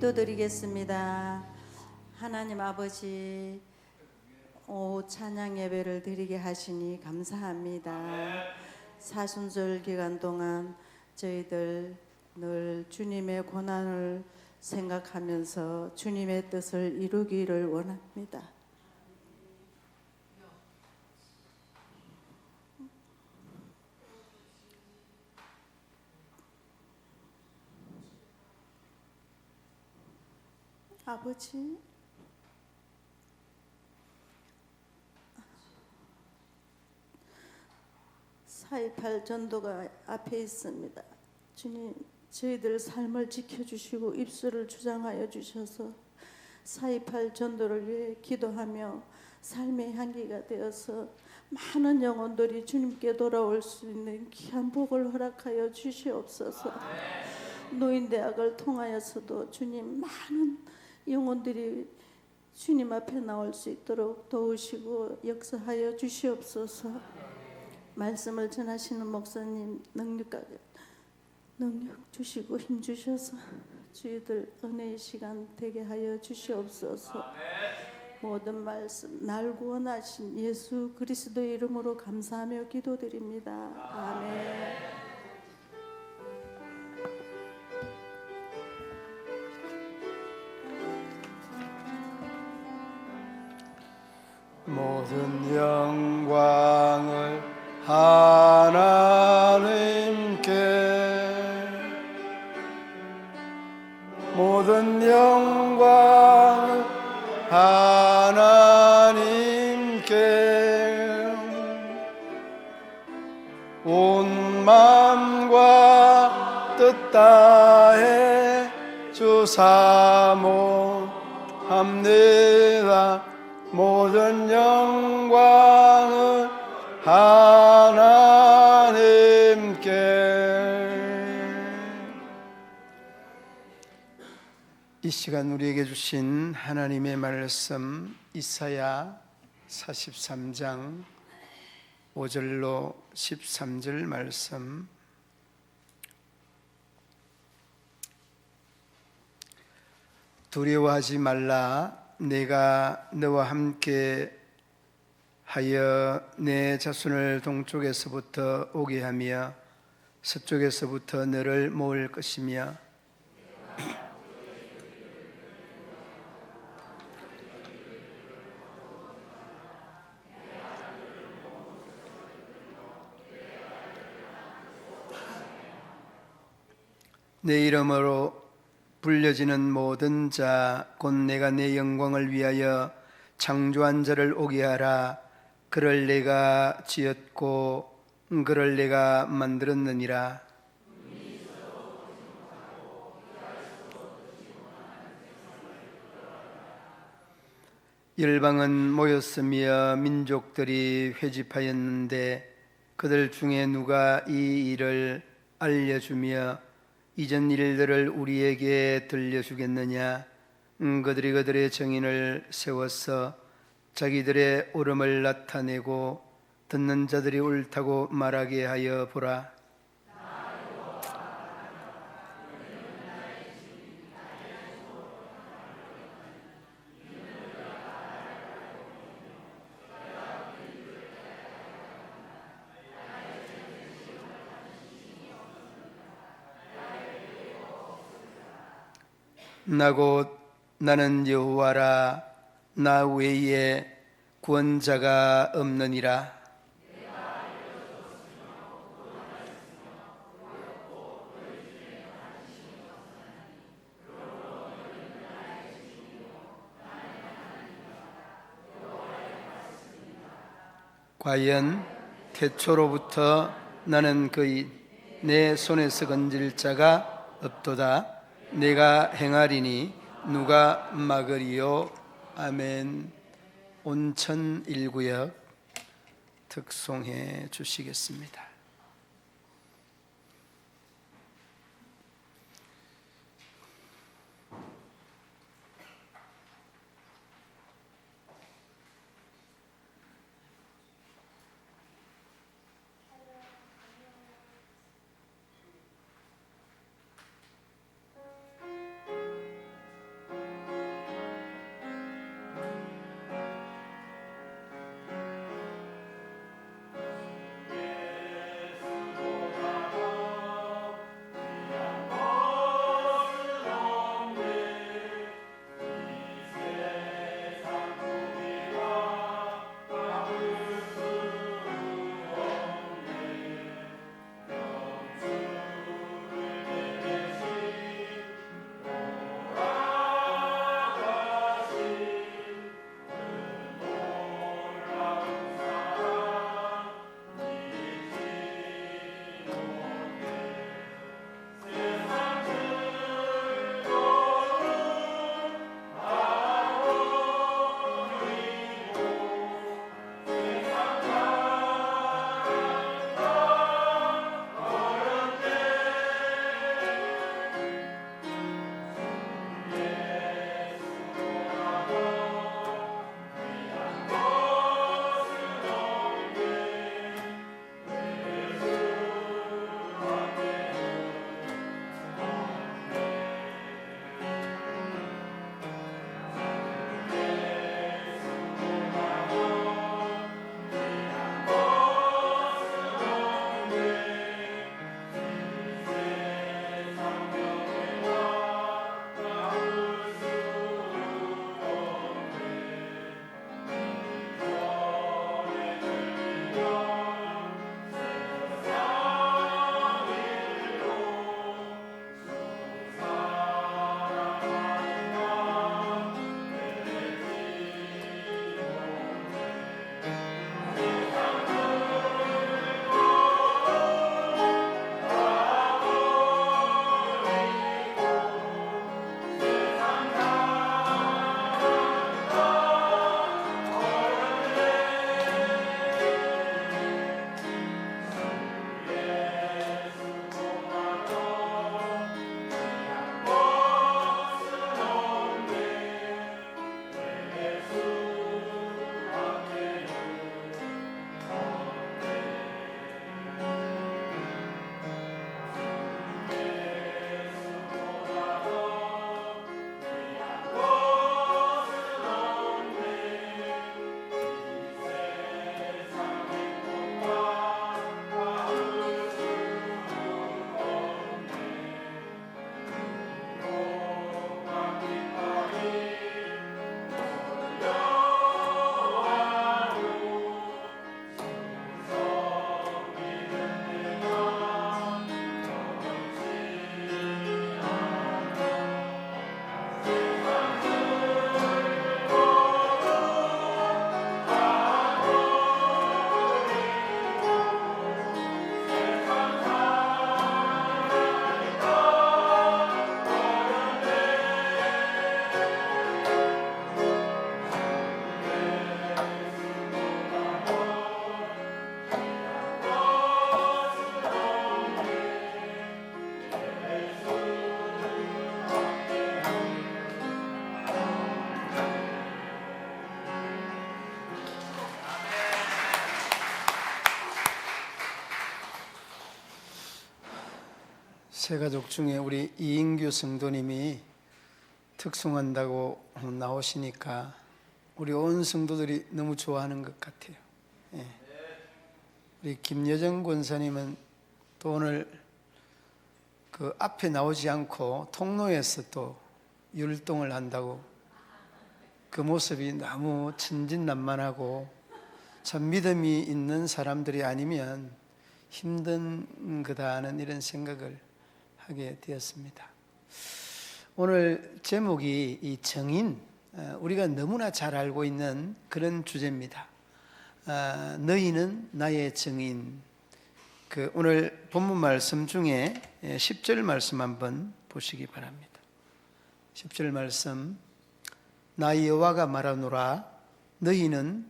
기도드리겠습니다. 하나님 아버지, 찬양 예배를 드리게 하시니 감사합니다. 사순절 기간 동안 저희들 늘 주님의 고난을 생각하면서 주님의 뜻을 이루기를 원합니다. 아버지, 4.28 전도가 앞에 있습니다. 주님, 저희들 삶을 지켜주시고 입술을 주장하여 주셔서 4.28 전도를 위해 기도하며 삶의 향기가 되어서 많은 영혼들이 주님께 돌아올 수 있는 귀한 복을 허락하여 주시옵소서. 노인대학을 통하여서도 주님, 많은 영혼들이 주님 앞에 나올 수 있도록 도우시고 역사하여 주시옵소서. 말씀을 전하시는 목사님 능력 주시고 힘 주셔서 저희들 은혜의 시간 되게 하여 주시옵소서. 모든 말씀 날 구원하신 예수 그리스도의 이름으로 감사하며 기도드립니다. 아멘. 모든 영광을 하나님께, 모든 영광을 하나님께, 온 마음과 뜻 다해 주 사모합니다. 모든 영광을 하나님께. 이 시간 우리에게 주신 하나님의 말씀, 이사야 43장 5절로 13절 말씀. 두려워하지 말라. 내가 너와 함께 하여 내 자손을 동쪽에서부터 오게 하며 서쪽에서부터 너를 모을 것이며 내 이름으로 불려지는 모든 자 곧 내가 내 영광을 위하여 창조한 자를 오게 하라. 그를 내가 지었고 그를 내가 만들었느니라. 열방은 모였으며 민족들이 회집하였는데 그들 중에 누가 이 일을 알려주며 이전 일들을 우리에게 들려주겠느냐. 그들이 그들의 정인을 세워서 자기들의 옳음을 나타내고 듣는 자들이 옳다고 말하게 하여 보라. 나 곧 나는 여호와라. 나 외에 구원자가 없느니라. 과연 태초로부터 나는 그의 내 손에서 건질 자가 없도다. 내가 행하리니 누가 막으리요. 아멘. 온천 1구역 특송해 주시겠습니다. 제 가족 중에 우리 이인규 성도님이 특송한다고 나오시니까 우리 온 성도들이 너무 좋아하는 것 같아요. 예. 우리 김여정 권사님은 또 오늘 그 앞에 나오지 않고 통로에서 또 율동을 한다고, 그 모습이 너무 천진난만하고 참 믿음이 있는 사람들이 아니면 힘든 거다 하는 이런 생각을 하게 되었습니다. 오늘 제목이 이 정인, 우리가 너무나 잘 알고 있는 그런 주제입니다. 너희는 나의 정인. 오늘 본문 말씀 중에 10절 말씀 한번 보시기 바랍니다. 10절 말씀, 나 여호와가 말하노라 너희는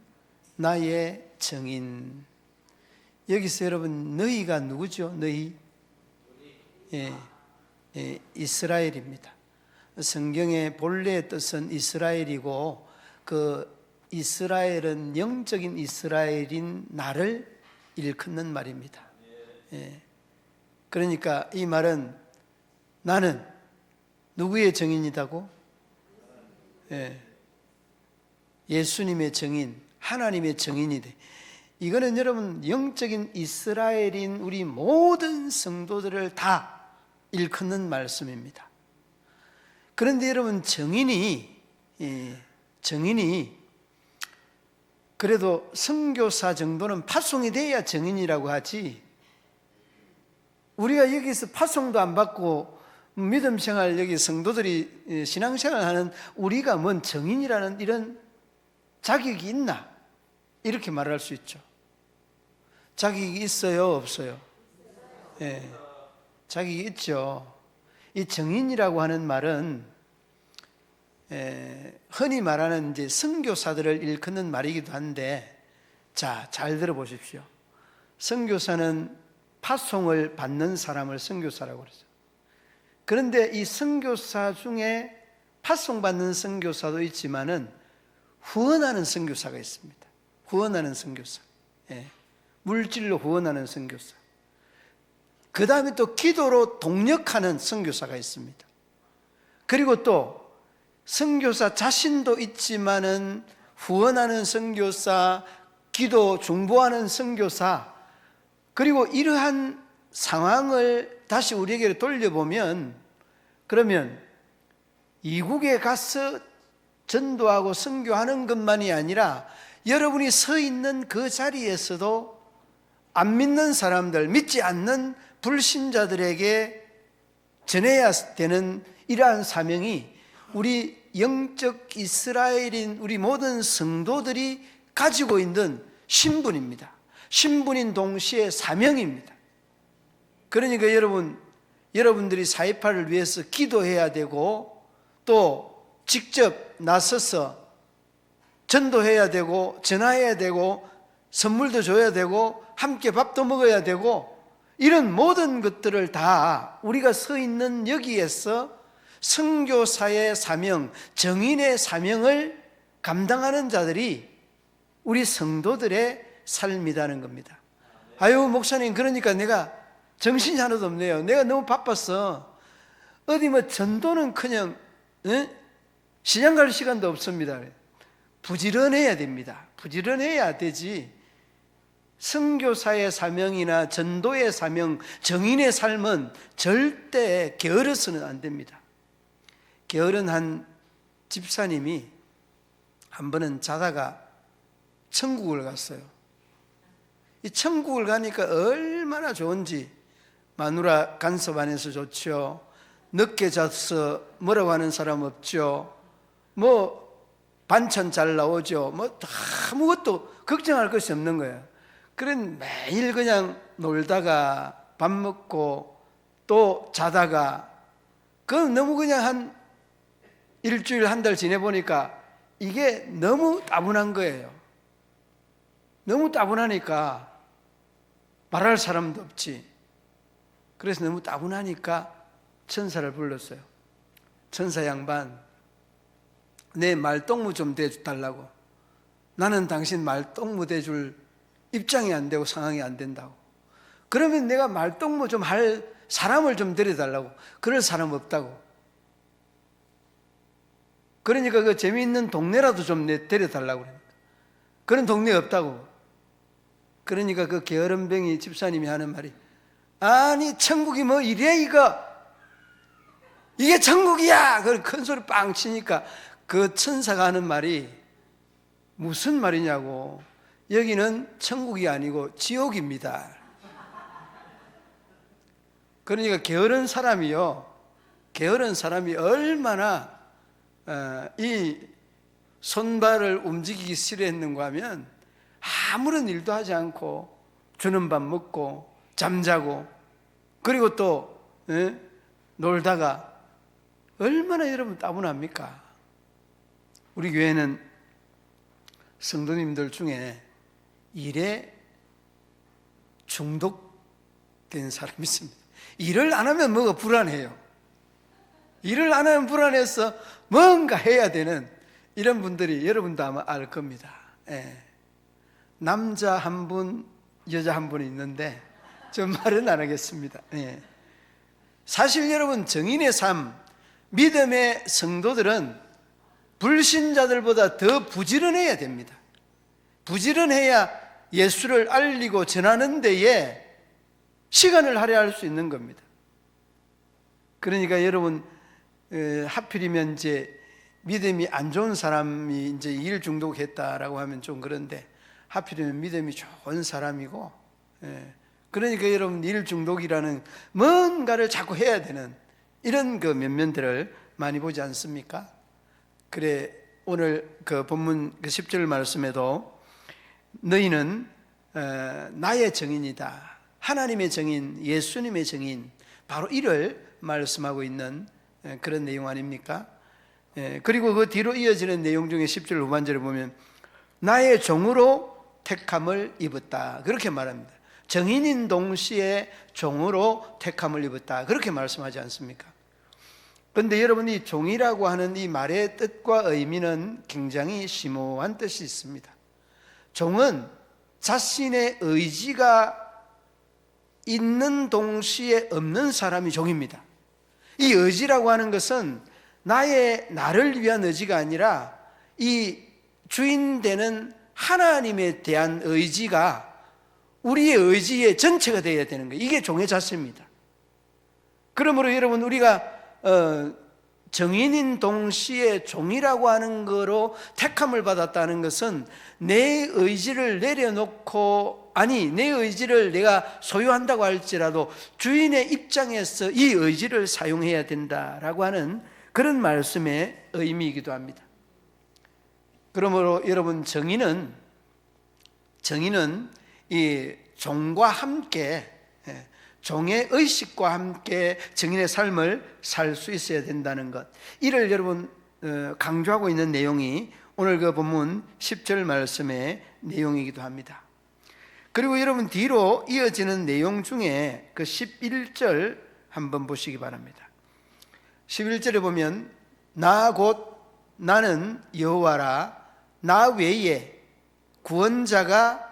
나의 정인. 여기서 여러분 너희가 누구죠? 너희? 이스라엘입니다. 성경의 본래의 뜻은 이스라엘이고, 그 이스라엘은 영적인 이스라엘인 나를 일컫는 말입니다. 그러니까 이 말은 나는 누구의 정인이다고? 예수님의 정인, 하나님의 정인이 돼. 이거는 여러분 영적인 이스라엘인 우리 모든 성도들을 다 일컫는 말씀입니다. 그런데 여러분 정인이 그래도 선교사 정도는 파송이 돼야 정인이라고 하지, 우리가 여기서 파송도 안 받고 믿음 생활, 여기 성도들이 신앙생활 하는 우리가 뭔 정인이라는 이런 자격이 있나? 이렇게 말할 수 있죠. 자격이 있어요, 없어요? 자격이 있죠. 이 정인이라고 하는 말은 흔히 말하는 이제 선교사들을 일컫는 말이기도 한데, 자, 잘 들어보십시오. 선교사는 파송을 받는 사람을 선교사라고 그러죠. 그런데 이 선교사 중에 파송받는 선교사도 있지만은 후원하는 선교사가 있습니다. 후원하는 선교사, 물질로 후원하는 선교사. 그 다음에 또 기도로 동력하는 선교사가 있습니다. 그리고 또 선교사 자신도 있지만은 후원하는 선교사, 기도 중보하는 선교사. 그리고 이러한 상황을 다시 우리에게 돌려보면, 그러면 이국에 가서 전도하고 선교하는 것만이 아니라 여러분이 서 있는 그 자리에서도 안 믿는 사람들, 믿지 않는 불신자들에게 전해야 되는 이러한 사명이 우리 영적 이스라엘인 우리 모든 성도들이 가지고 있는 신분입니다. 신분인 동시에 사명입니다. 그러니까 여러분들이 4.28을 위해서 기도해야 되고, 또 직접 나서서 전도해야 되고, 전화해야 되고, 선물도 줘야 되고, 함께 밥도 먹어야 되고, 이런 모든 것들을 다 우리가 서 있는 여기에서 선교사의 사명, 정인의 사명을 감당하는 자들이 우리 성도들의 삶이라는 겁니다. 아유, 목사님, 그러니까 내가 정신이 하나도 없네요. 내가 너무 바빠서 어디 뭐 전도는 그냥 시장 갈 시간도 없습니다. 부지런해야 됩니다. 부지런해야 되지. 선교사의 사명이나 전도의 사명, 정인의 삶은 절대 게으러서는 안 됩니다. 게으른 한 집사님이 한 번은 자다가 천국을 갔어요. 이 천국을 가니까 얼마나 좋은지, 마누라 간섭 안 해서 좋죠. 늦게 자서 뭐라고 하는 사람 없죠. 뭐 반찬 잘 나오죠. 뭐 아무것도 걱정할 것이 없는 거예요. 그런 매일 그냥 놀다가 밥 먹고 또 자다가, 그건 너무 그냥 한 일주일 한 달 지내보니까 이게 너무 따분한 거예요. 너무 따분하니까 말할 사람도 없지. 그래서 너무 따분하니까 천사를 불렀어요. 천사 양반, 내 말동무 좀 대달라고. 나는 당신 말동무 대줄 입장이 안 되고 상황이 안 된다고. 그러면 내가 말동무 좀 할 사람을 좀 데려달라고. 그럴 사람 없다고. 그러니까 그 재미있는 동네라도 좀 데려달라고 그러니까. 그런 동네 없다고. 그러니까 그 게으름뱅이 집사님이 하는 말이, 아니 천국이 뭐 이래 이거, 이게 천국이야. 그 큰 소리 빵 치니까 그 천사가 하는 말이 무슨 말이냐고, 여기는 천국이 아니고 지옥입니다. 그러니까 게으른 사람이요, 게으른 사람이 얼마나 이 손발을 움직이기 싫어했는가 하면, 아무런 일도 하지 않고 주는 밥 먹고 잠자고, 그리고 또 놀다가 얼마나 여러분 따분합니까? 우리 교회는 성도님들 중에 일에 중독된 사람이 있습니다. 일을 안 하면 뭐가 불안해요. 일을 안 하면 불안해서 뭔가 해야 되는 이런 분들이 여러분도 아마 알 겁니다. 남자 한 분, 여자 한 분 있는데 좀 말은 안 하겠습니다. 사실 여러분, 정인의 삶, 믿음의 성도들은 불신자들보다 더 부지런해야 됩니다. 부지런해야 예수를 알리고 전하는 데에 시간을 할애할 수 있는 겁니다. 그러니까 여러분, 하필이면 이제 믿음이 안 좋은 사람이 이제 일 중독했다라고 하면 좀 그런데, 하필이면 믿음이 좋은 사람이고, 그러니까 여러분, 일 중독이라는 뭔가를 자꾸 해야 되는 이런 그 면면들을 많이 보지 않습니까? 그래, 오늘 그 본문 그 10절 말씀에도 너희는 나의 증인이다, 하나님의 증인, 예수님의 증인, 바로 이를 말씀하고 있는 그런 내용 아닙니까? 그리고 그 뒤로 이어지는 내용 중에 10절 후반절에 보면 나의 종으로 택함을 입었다, 그렇게 말합니다. 정인인 동시에 종으로 택함을 입었다, 그렇게 말씀하지 않습니까? 그런데 여러분, 이 종이라고 하는 이 말의 뜻과 의미는 굉장히 심오한 뜻이 있습니다. 종은 자신의 의지가 있는 동시에 없는 사람이 종입니다. 이 의지라고 하는 것은 나를 위한 의지가 아니라 이 주인 되는 하나님에 대한 의지가 우리의 의지의 전체가 되어야 되는 거예요. 이게 종의 자세입니다. 그러므로 여러분, 우리가 정인인 동시에 종이라고 하는 거로 택함을 받았다는 것은 내 의지를 내려놓고, 아니 내 의지를 내가 소유한다고 할지라도 주인의 입장에서 이 의지를 사용해야 된다라고 하는 그런 말씀의 의미이기도 합니다. 그러므로 여러분, 정인은 이 종과 함께, 종의 의식과 함께 정인의 삶을 살 수 있어야 된다는 것, 이를 여러분 강조하고 있는 내용이 오늘 그 본문 10절 말씀의 내용이기도 합니다. 그리고 여러분, 뒤로 이어지는 내용 중에 그 11절 한번 보시기 바랍니다. 11절에 보면 나 곧 나는 여호와라, 나 외에 구원자가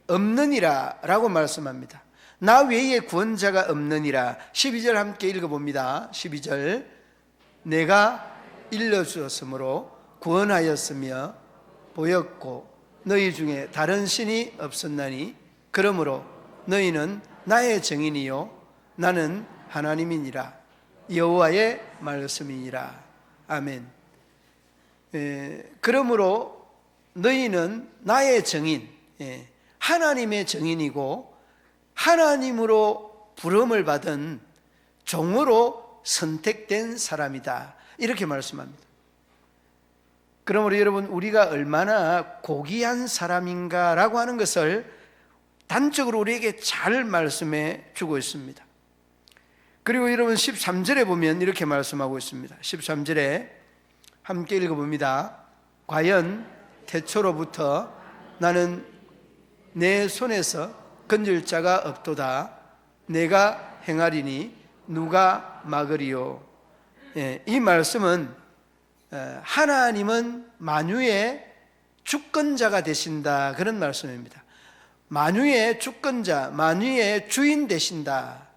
없느니라 라고 말씀합니다. 나 외에 구원자가 없느니라. 12절 함께 읽어봅니다. 12절, 내가 일러주었으므로 구원하였으며 보였고 너희 중에 다른 신이 없었나니 그러므로 너희는 나의 증인이요 나는 하나님이니라. 여호와의 말씀이니라. 아멘. 그러므로 너희는 나의 증인, 하나님의 증인이고 하나님으로 부름을 받은 종으로 선택된 사람이다, 이렇게 말씀합니다. 그러므로 여러분, 우리가 얼마나 고귀한 사람인가라고 하는 것을 단적으로 우리에게 잘 말씀해 주고 있습니다. 그리고 여러분, 13절에 보면 이렇게 말씀하고 있습니다. 13절에 함께 읽어봅니다. 과연 태초로부터 나는 내 손에서 건질 자가 없도다. 내가 행하리니 누가 막으리요. 이 말씀은 하나님은 만유의 주권자가 되신다, 그런 말씀입니다. 만유의 주권자, 만유의 주인 되신다.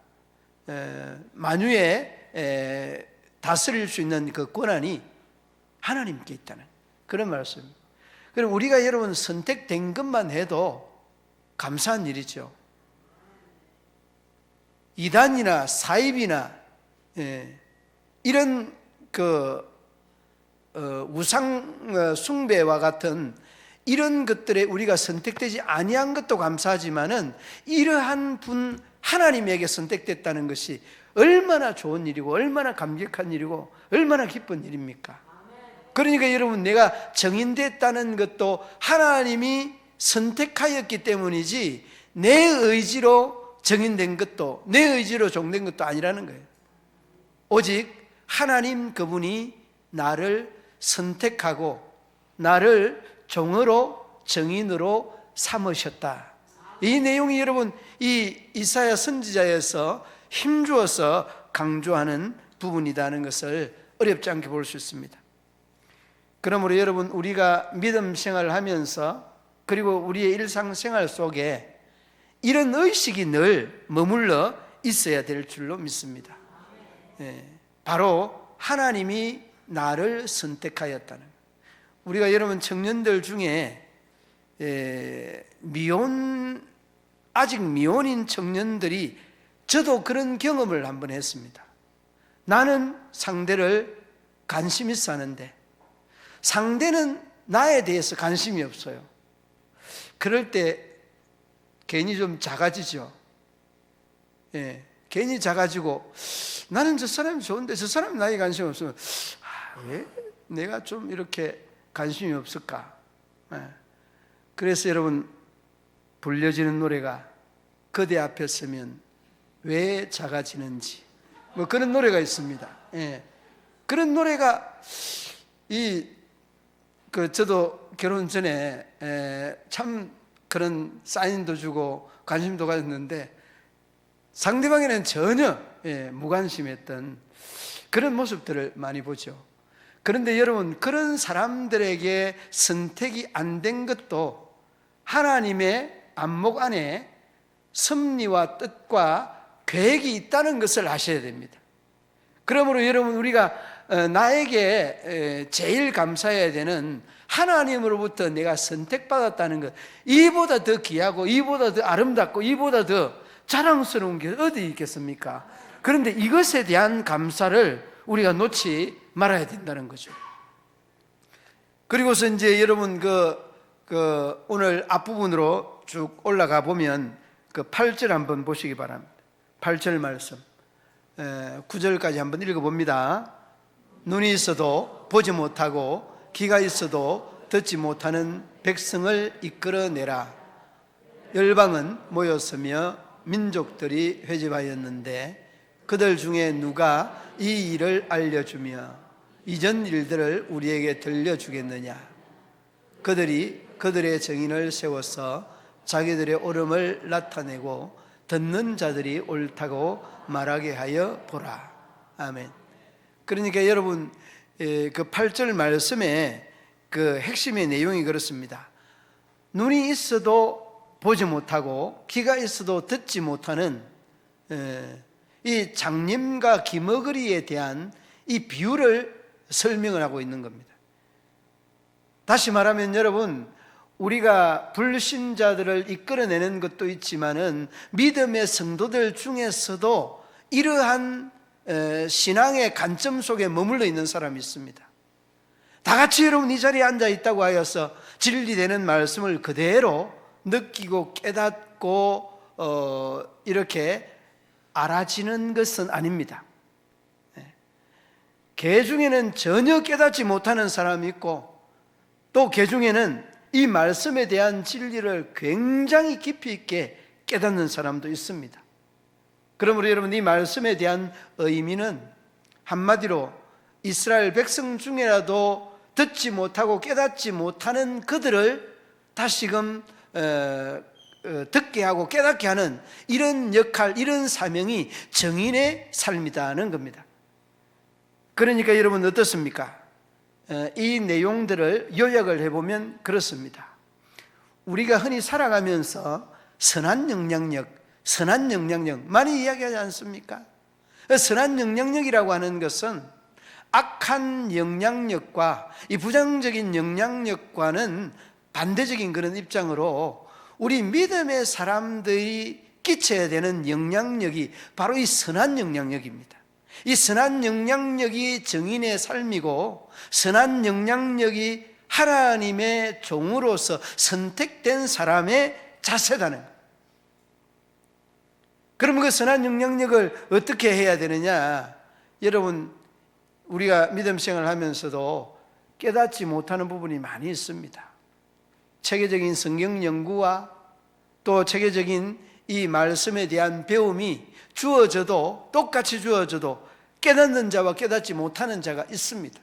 만유에 다스릴 수 있는 그 권한이 하나님께 있다는 그런 말씀입니다. 그럼 우리가 여러분 선택된 것만 해도 감사한 일이죠. 이단이나 사입이나 이런 우상 숭배와 같은 이런 것들에 우리가 선택되지 아니한 것도 감사하지만은 이러한 분 하나님에게 선택됐다는 것이 얼마나 좋은 일이고 얼마나 감격한 일이고 얼마나 기쁜 일입니까? 그러니까 여러분, 내가 정인됐다는 것도 하나님이 선택하였기 때문이지 내 의지로 정인된 것도 내 의지로 종된 것도 아니라는 거예요. 오직 하나님 그분이 나를 선택하고 나를 종으로 정인으로 삼으셨다. 이 내용이 여러분 이 이사야 선지자에서 힘주어서 강조하는 부분이라는 것을 어렵지 않게 볼 수 있습니다. 그러므로 여러분, 우리가 믿음 생활을 하면서 그리고 우리의 일상생활 속에 이런 의식이 늘 머물러 있어야 될 줄로 믿습니다. 바로 하나님이 나를 선택하였다는, 우리가 여러분 청년들 중에 아직 미혼인 청년들이, 저도 그런 경험을 한번 했습니다. 나는 상대를 관심 있어 하는데 상대는 나에 대해서 관심이 없어요. 그럴 때 괜히 좀 작아지죠. 괜히 작아지고, 나는 저 사람이 좋은데 저 사람이 나에게 관심이 없으면 왜 내가 좀 이렇게 관심이 없을까? 그래서 여러분, 불려지는 노래가 그대 앞에 서면 왜 작아지는지, 뭐 그런 노래가 있습니다. 그런 노래가 저도 결혼 전에 참 그런 사인도 주고 관심도 가졌는데 상대방에는 전혀 무관심했던 그런 모습들을 많이 보죠. 그런데 여러분, 그런 사람들에게 선택이 안 된 것도 하나님의 안목 안에 섭리와 뜻과 계획이 있다는 것을 아셔야 됩니다. 그러므로 여러분, 우리가 나에게 제일 감사해야 되는 하나님으로부터 내가 선택받았다는 것, 이보다 더 귀하고 이보다 더 아름답고 이보다 더 자랑스러운 게 어디 있겠습니까? 그런데 이것에 대한 감사를 우리가 놓지 말아야 된다는 거죠. 그리고서 이제 여러분 오늘 앞부분으로 쭉 올라가 보면 8절 한번 보시기 바랍니다. 8절 말씀 9절까지 한번 읽어봅니다. 눈이 있어도 보지 못하고 귀가 있어도 듣지 못하는 백성을 이끌어내라. 열방은 모였으며 민족들이 회집하였는데 그들 중에 누가 이 일을 알려주며 이전 일들을 우리에게 들려주겠느냐? 그들이 그들의 정인을 세워서 자기들의 옳음을 나타내고 듣는 자들이 옳다고 말하게 하여 보라. 아멘. 그러니까 여러분, 그 8절 말씀에 그 핵심의 내용이 그렇습니다. 눈이 있어도 보지 못하고 귀가 있어도 듣지 못하는 이 장님과 기머거리에 대한 이 비유를 설명을 하고 있는 겁니다. 다시 말하면 여러분, 우리가 불신자들을 이끌어내는 것도 있지만은 믿음의 성도들 중에서도 이러한 신앙의 관점 속에 머물러 있는 사람이 있습니다. 다 같이 여러분 이 자리에 앉아 있다고 하여서 진리되는 말씀을 그대로 느끼고 깨닫고 이렇게 알아지는 것은 아닙니다. 개 중에는 전혀 깨닫지 못하는 사람이 있고, 또 개 중에는 이 말씀에 대한 진리를 굉장히 깊이 있게 깨닫는 사람도 있습니다. 그러므로 여러분, 이 말씀에 대한 의미는 한마디로 이스라엘 백성 중에라도 듣지 못하고 깨닫지 못하는 그들을 다시금 듣게 하고 깨닫게 하는 이런 역할, 이런 사명이 정인의 삶이라는 겁니다. 그러니까 여러분 어떻습니까? 이 내용들을 요약을 해보면 그렇습니다. 우리가 흔히 살아가면서 선한 영향력 많이 이야기하지 않습니까? 선한 영향력이라고 하는 것은 악한 영향력과 이 부정적인 영향력과는 반대적인 그런 입장으로 우리 믿음의 사람들이 끼쳐야 되는 영향력이 바로 이 선한 영향력입니다. 이 선한 영향력이 증인의 삶이고, 선한 영향력이 하나님의 종으로서 선택된 사람의 자세라는 거예요. 그러면 그 선한 영향력을 어떻게 해야 되느냐? 여러분, 우리가 믿음 생활을 하면서도 깨닫지 못하는 부분이 많이 있습니다. 체계적인 성경 연구와 또 체계적인 이 말씀에 대한 배움이 주어져도, 똑같이 주어져도 깨닫는 자와 깨닫지 못하는 자가 있습니다.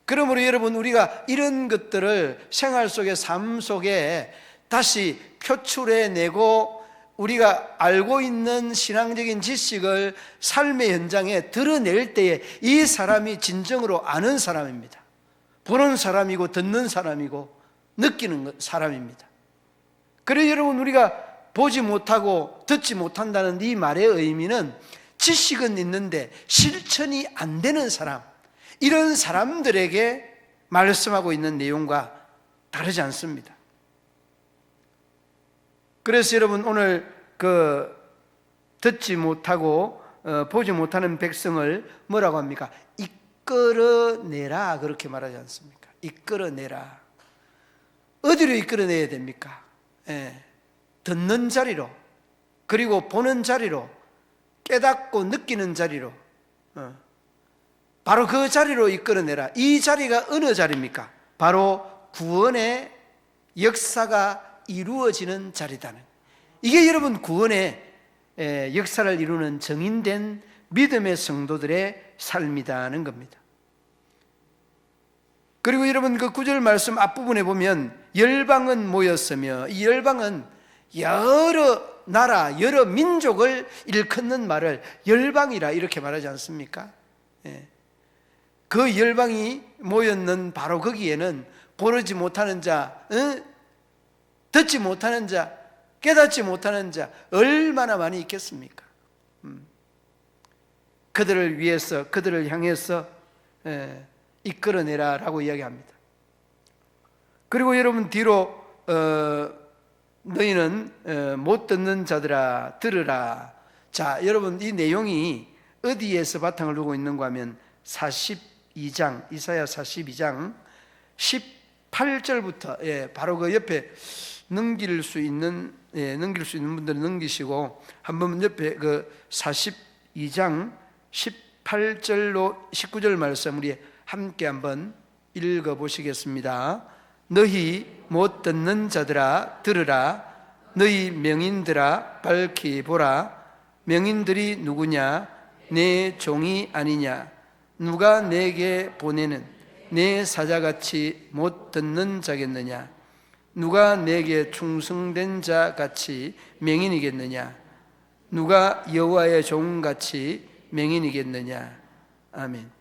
그러므로 여러분, 우리가 이런 것들을 생활 속에, 삶 속에 다시 표출해내고 우리가 알고 있는 신앙적인 지식을 삶의 현장에 드러낼 때에 이 사람이 진정으로 아는 사람입니다. 보는 사람이고 듣는 사람이고 느끼는 사람입니다. 그래서 여러분, 우리가 보지 못하고 듣지 못한다는 이 말의 의미는 지식은 있는데 실천이 안 되는 사람, 이런 사람들에게 말씀하고 있는 내용과 다르지 않습니다. 그래서 여러분, 오늘 듣지 못하고 보지 못하는 백성을 뭐라고 합니까? 이끌어내라, 그렇게 말하지 않습니까? 이끌어내라. 어디로 이끌어내야 됩니까? 듣는 자리로, 그리고 보는 자리로, 깨닫고 느끼는 자리로, 바로 그 자리로 이끌어내라. 이 자리가 어느 자리입니까? 바로 구원의 역사가 이루어지는 자리다는, 이게 여러분 구원의 역사를 이루는 정인된 믿음의 성도들의 삶이라는 겁니다. 그리고 여러분, 그 9절 말씀 앞부분에 보면 열방은 모였으며, 이 열방은 여러 나라, 여러 민족을 일컫는 말을 열방이라 이렇게 말하지 않습니까? 그 열방이 모였는 바로 거기에는 보지 못하는 자, 듣지 못하는 자, 깨닫지 못하는 자 얼마나 많이 있겠습니까? 그들을 위해서, 그들을 향해서 이끌어내라라고 이야기합니다. 그리고 여러분, 뒤로 너희는 못 듣는 자들아 들으라. 자, 여러분, 이 내용이 어디에서 바탕을 두고 있는가 하면 42장, 이사야 42장 18절부터, 바로 그 옆에 넘길 수 있는 분들은 넘기시고, 한번 옆에 그 42장 18절로 19절 말씀 우리 함께 한번 읽어보시겠습니다. 너희 못 듣는 자들아 들으라. 너희 명인들아 밝히 보라. 명인들이 누구냐? 내 종이 아니냐? 누가 내게 보내는 내 사자같이 못 듣는 자겠느냐? 누가 내게 충성된 자같이 맹인이겠느냐? 누가 여호와의 종같이 맹인이겠느냐? 아멘.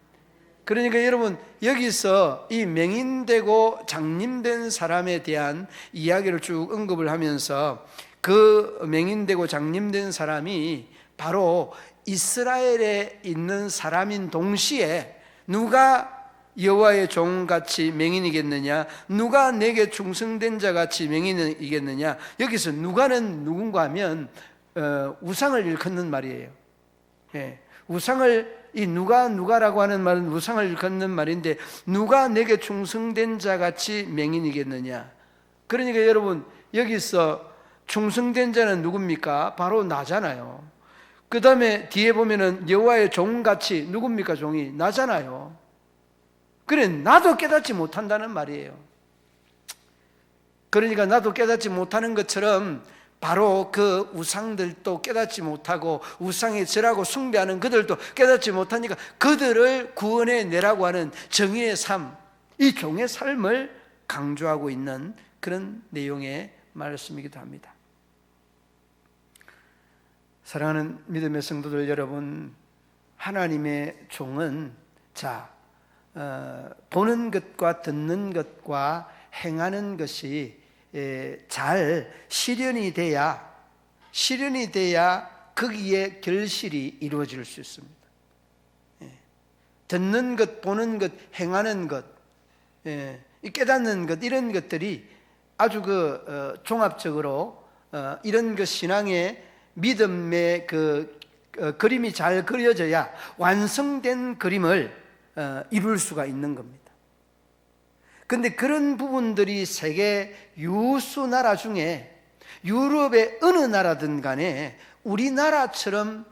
그러니까 여러분, 여기서 이 맹인되고 장님된 사람에 대한 이야기를 쭉 언급을 하면서, 그 맹인되고 장님된 사람이 바로 이스라엘에 있는 사람인 동시에 누가 여호와의 종같이 맹인이겠느냐? 누가 내게 충성된 자같이 맹인이겠느냐? 여기서 누가는 누군가 하면 우상을 일컫는 말이에요. 우상을, 이 누가라고 하는 말은 우상을 일컫는 말인데, 누가 내게 충성된 자같이 맹인이겠느냐? 그러니까 여러분, 여기서 충성된 자는 누굽니까? 바로 나잖아요. 그 다음에 뒤에 보면은 여호와의 종같이, 누굽니까? 종이 나잖아요. 그래, 나도 깨닫지 못한다는 말이에요. 그러니까 나도 깨닫지 못하는 것처럼 바로 그 우상들도 깨닫지 못하고 우상에 절하고 숭배하는 그들도 깨닫지 못하니까 그들을 구원해내라고 하는 정의의 삶, 이 종의 삶을 강조하고 있는 그런 내용의 말씀이기도 합니다. 사랑하는 믿음의 성도들 여러분, 하나님의 종은 보는 것과 듣는 것과 행하는 것이 잘 실현이 돼야 거기에 결실이 이루어질 수 있습니다. 듣는 것, 보는 것, 행하는 것, 깨닫는 것, 이런 것들이 아주 종합적으로 이런 신앙의 믿음의 그림이 잘 그려져야 완성된 그림을 이룰 수가 있는 겁니다. 그런데 그런 부분들이 세계 유수 나라 중에 유럽의 어느 나라든 간에 우리나라처럼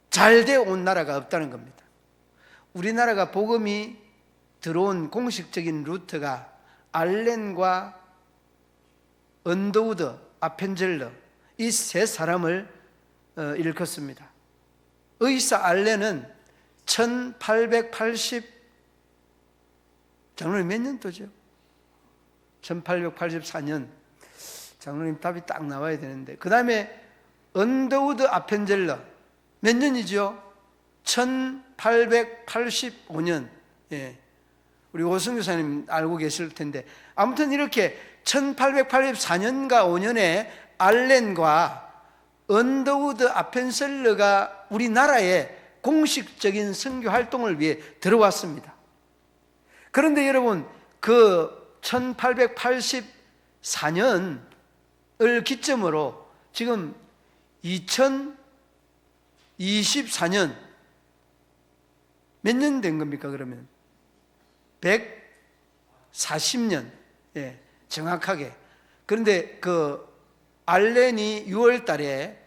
잘 되어 온 나라가 없다는 겁니다. 우리나라가 복음이 들어온 공식적인 루트가 알렌과 언더우드, 아펜젤러 이 세 사람을 일컫습니다. 의사 알렌은 1880 장로님 몇 년도죠? 1884년. 장로님 답이 딱 나와야 되는데, 그 다음에 언더우드 아펜젤러 몇 년이죠? 1885년. 우리 오승 교사님 알고 계실 텐데, 아무튼 이렇게 1884년과 5년에 알렌과 언더우드 아펜셀러가 우리나라에 공식적인 선교 활동을 위해 들어왔습니다. 그런데 여러분, 그 1884년을 기점으로 지금 2024년 몇 년 된 겁니까? 그러면 140년, 정확하게. 그런데 그 알렌이 6월 달에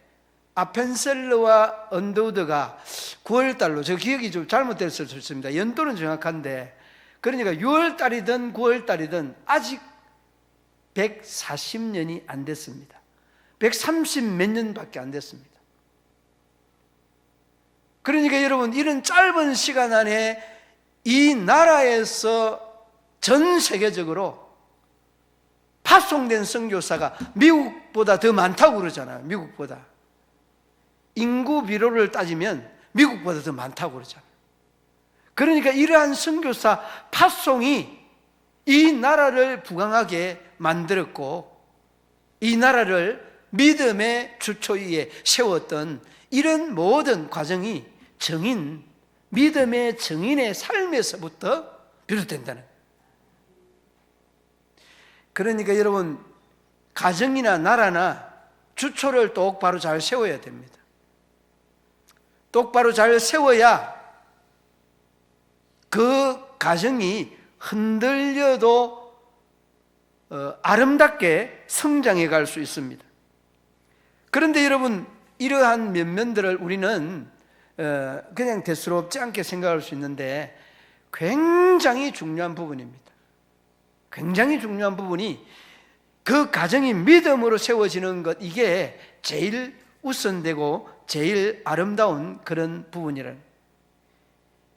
아펜셀러와 언더우드가 9월 달로, 저 기억이 좀 잘못됐을 수 있습니다. 연도는 정확한데, 그러니까 6월 달이든 9월 달이든 아직 140년이 안 됐습니다. 130 몇 년밖에 안 됐습니다. 그러니까 여러분, 이런 짧은 시간 안에 이 나라에서 전 세계적으로 파송된 선교사가 미국보다 더 많다고 그러잖아요. 미국보다. 인구 비율을 따지면 미국보다 더 많다고 그러잖아요. 그러니까 이러한 선교사 파송이 이 나라를 부강하게 만들었고, 이 나라를 믿음의 주초 위에 세웠던 이런 모든 과정이 정인, 믿음의 정인의 삶에서부터 비롯된다는. 그러니까 여러분, 가정이나 나라나 주초를 똑바로 잘 세워야 됩니다. 똑바로 잘 세워야 그 가정이 흔들려도 아름답게 성장해 갈 수 있습니다. 그런데 여러분, 이러한 면면들을 우리는 그냥 대수롭지 않게 생각할 수 있는데, 굉장히 중요한 부분입니다. 굉장히 중요한 부분이 그 가정이 믿음으로 세워지는 것, 이게 제일 우선되고 제일 아름다운 그런 부분이라는.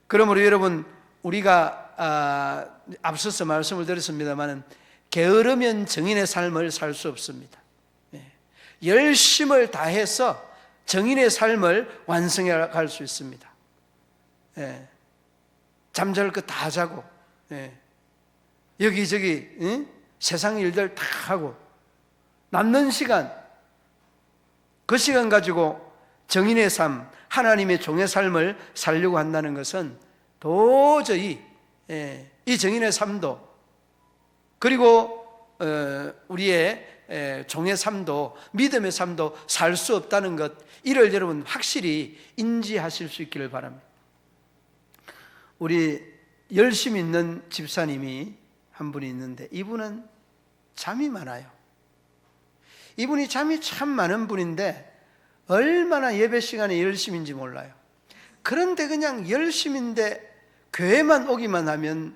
그러므로 여러분, 우리가 앞서서 말씀을 드렸습니다만, 게으르면 정인의 삶을 살 수 없습니다. 열심을 다해서 정인의 삶을 완성해 갈 수 있습니다. 잠잘 거 다 자고, 여기저기 세상 일들 다 하고, 남는 시간, 그 시간 가지고 정인의 삶, 하나님의 종의 삶을 살려고 한다는 것은 도저히 이 정인의 삶도, 그리고 우리의 종의 삶도, 믿음의 삶도 살 수 없다는 것, 이를 여러분 확실히 인지하실 수 있기를 바랍니다. 우리 열심히 있는 집사님이 한 분이 있는데, 이분은 잠이 많아요. 이분이 잠이 참 많은 분인데 얼마나 예배 시간에 열심인지 몰라요. 그런데 그냥 열심인데 교회만 오기만 하면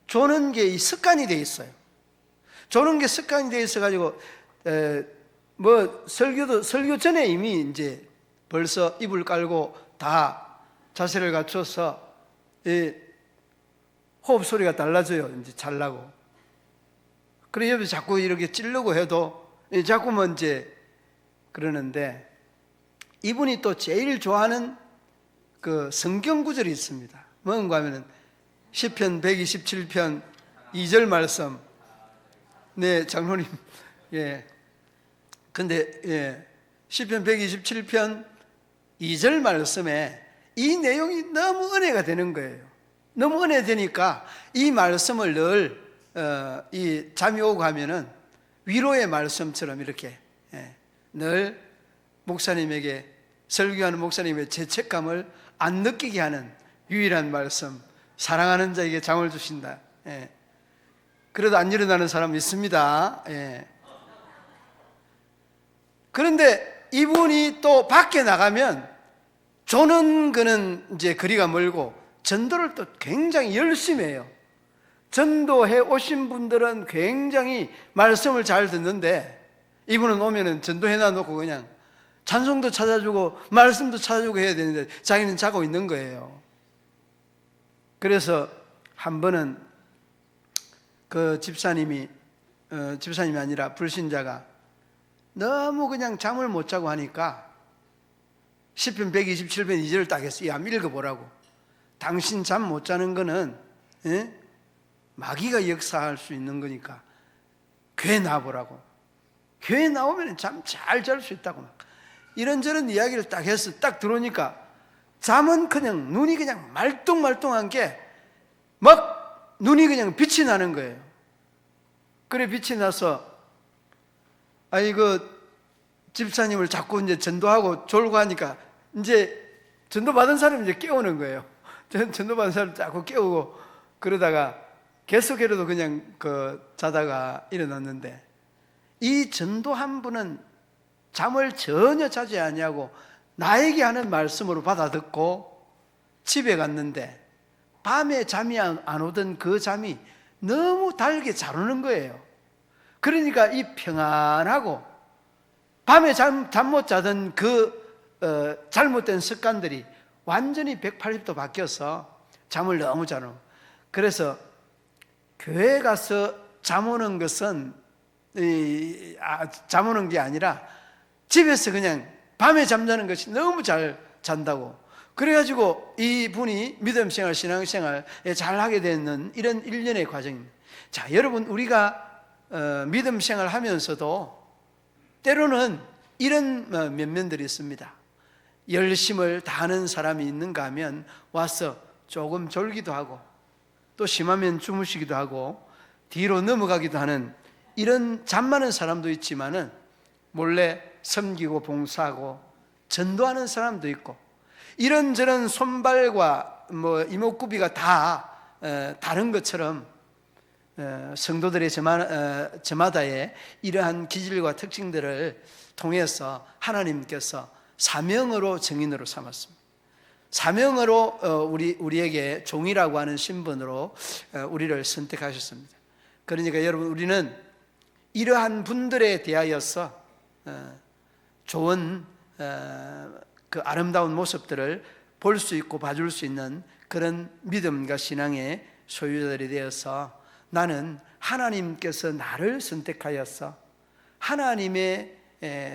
조는 게 습관이 돼 있어요. 조는 게 습관이 돼 있어가지고 설교 전에 이미 이제 벌써 이불 깔고 다 자세를 갖춰서 호흡 소리가 달라져요. 이제 잘라고. 그래 옆에 자꾸 이렇게 찌르고 해도 자꾸만 이제 그러는데, 이분이 또 제일 좋아하는 그 성경 구절이 있습니다. 뭔가 하면은 시편 127편 2절 말씀. 네, 장로님. 근데 시편 127편 2절 말씀에 이 내용이 너무 은혜가 되는 거예요. 너무 은혜되니까 이 말씀을 늘 이 잠이 오고 하면은 위로의 말씀처럼 이렇게 늘 목사님에게, 설교하는 목사님의 죄책감을 안 느끼게 하는 유일한 말씀, 사랑하는 자에게 잠을 주신다. 그래도 안 일어나는 사람 있습니다. 그런데 이분이 또 밖에 나가면 조는 그는 이제 거리가 멀고 전도를 또 굉장히 열심히 해요. 전도해 오신 분들은 굉장히 말씀을 잘 듣는데 이분은 오면은 전도해 놔놓고 그냥 찬송도 찾아주고 말씀도 찾아주고 해야 되는데 자기는 자고 있는 거예요. 그래서 한 번은 그 집사님이 아니라 불신자가 너무 그냥 잠을 못 자고 하니까 시편 127편 2절을 딱 해서 한번 읽어보라고. 당신 잠 못 자는 거는 마귀가 역사할 수 있는 거니까 교회 나와보라고. 교회 나오면 잠 잘 잘 수 있다고 막 이런저런 이야기를 딱 해서 딱 들어오니까 잠은 그냥 눈이 그냥 말똥말똥한 게 막 눈이 그냥 빛이 나는 거예요. 그래 빛이 나서 그 집사님을 자꾸 이제 전도하고 졸고 하니까 이제 전도받은 사람이 이제 깨우는 거예요. 전도받은 사람 자꾸 깨우고 그러다가 계속해도 그냥 자다가 일어났는데 이 전도한 분은 잠을 전혀 자지 아니하고 나에게 하는 말씀으로 받아듣고 집에 갔는데 밤에 잠이 안 오던 그 잠이 너무 달게 잘 오는 거예요. 그러니까 이 평안하고 밤에 잠 못 자던 잘못된 습관들이 완전히 180도 바뀌어서 잠을 너무 잘 오는. 그래서 교회 가서 잠 오는 것은 잠 오는 게 아니라 집에서 그냥 밤에 잠자는 것이 너무 잘 잔다고. 그래가지고 이분이 믿음생활, 신앙생활에 잘하게 되는 이런 일련의 과정입니다. 자, 여러분, 우리가 믿음생활 하면서도 때로는 이런 면면들이 있습니다. 열심을 다하는 사람이 있는가 하면 와서 조금 졸기도 하고 또 심하면 주무시기도 하고 뒤로 넘어가기도 하는 이런 잠 많은 사람도 있지만은 몰래 섬기고 봉사하고 전도하는 사람도 있고 이런저런 손발과 이목구비가 다 다른 것처럼 성도들의 저마다의 이러한 기질과 특징들을 통해서 하나님께서 사명으로 정인으로 삼았습니다. 사명으로 우리에게 종이라고 하는 신분으로 우리를 선택하셨습니다. 그러니까 여러분, 우리는 이러한 분들에 대하여서 좋은 그 아름다운 모습들을 볼 수 있고 봐줄 수 있는 그런 믿음과 신앙의 소유자들이 되어서 나는 하나님께서 나를 선택하여서 하나님의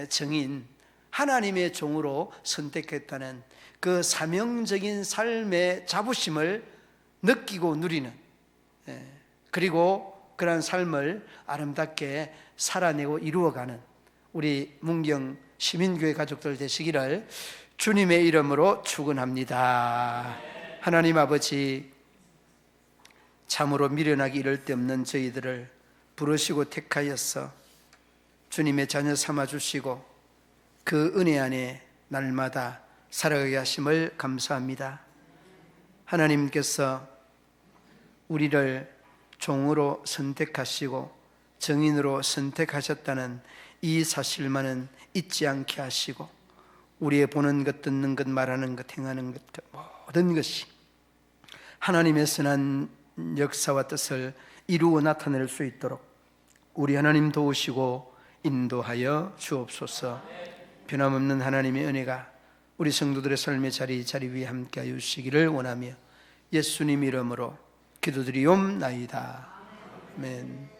정인, 하나님의 종으로 선택했다는 그 사명적인 삶의 자부심을 느끼고 누리는, 그리고 그러한 삶을 아름답게 살아내고 이루어가는 우리 문경 시민교회 가족들 되시기를 주님의 이름으로 축원합니다. 하나님 아버지, 참으로 미련하기 이를 데 없는 저희들을 부르시고 택하여서 주님의 자녀 삼아주시고 그 은혜 안에 날마다 살아가게 하심을 감사합니다. 하나님께서 우리를 종으로 선택하시고 정인으로 선택하셨다는 이 사실만은 잊지 않게 하시고 우리의 보는 것, 듣는 것, 말하는 것, 행하는 것 모든 것이 하나님의 선한 역사와 뜻을 이루어 나타낼 수 있도록 우리 하나님 도우시고 인도하여 주옵소서. 변함없는 하나님의 은혜가 우리 성도들의 삶의 자리 위에 함께하여 주시기를 원하며 예수님 이름으로 기도드리옵나이다. 아멘.